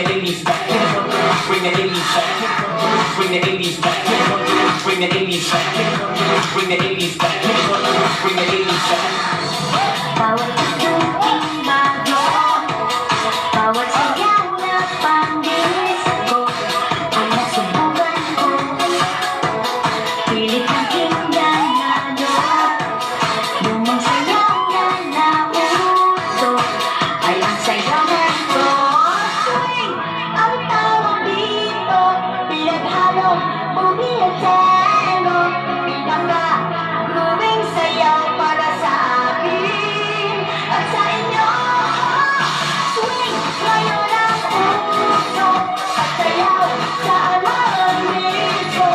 the 80s back. Bring the 80s back. Bring the 80s back. Bring the 80s back. Bring the 80s back. Bring the 80s back. Bawat tuwing bago, bawat sayaw na pang-disco ay nasubukan ko. Pilit ng hingganado, lumang sayaw na nauso ay ang sayawan ko. Swing ang tawag dito, pinaghalong bumilatero, pinaka-growing sayaw para sa akin at sa inyo. Swing ngayon ang uso at sayaw sa alam nito.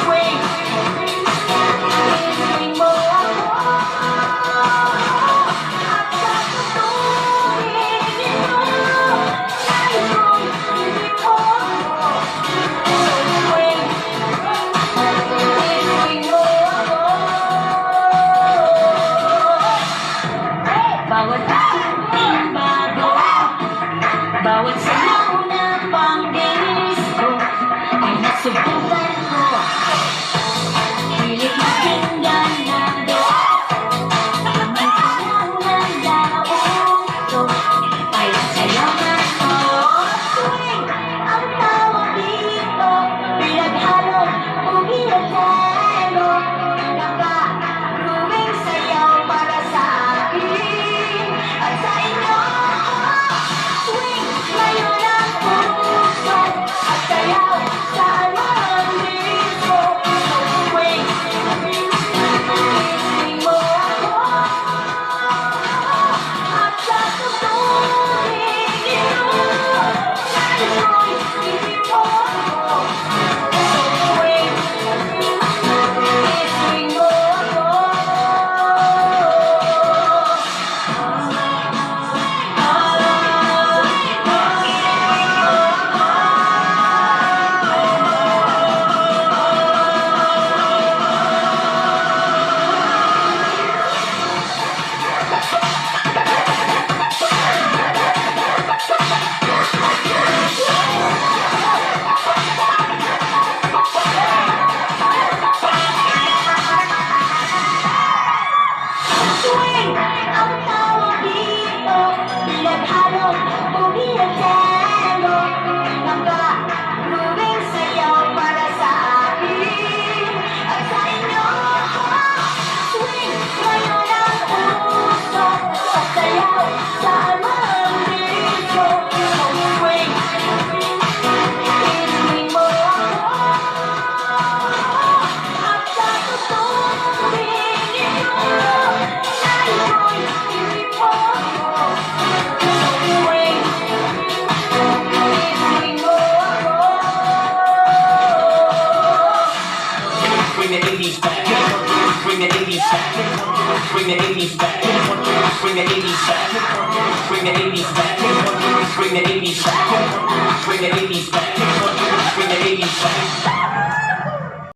Swing, swing mo ako at sa tutuhin nito ay kung hindi mo ako. Swing, swing mo ako. Bawat tuwing bago, bawat sayaw na pang-disco ay nasubukan ko. Pilit na hingganado, may sayaw na nauso ay ang sayawan ko. Swing ang tawag dito, pinaghalong bumilatero, pinaka-growing sayaw para sa akin at sa inyo. Swing ngayon ang puso at sayaw sa alam nito. Swing, swing mo ako at sa tutuhin nito ay kung hindi mo ako. Swing, swing mo ako. Swing ang tawag dito, pinaghalong bumilatero, pinaka-growing sayaw para sa akin at sa inyo. Swing ngayon ang uso at sayaw sa alam nito. Swing, swing mo ako at sa tutuhin nito ay kung hindi mo ako. Swing, swing mo ako. Bring the 80s back. Bring the 80s back. Bring the 80s back. Bring the 80s back. Bring the 80s back. Bring the 80s back. Bring the 80s back. Bring the 80s back.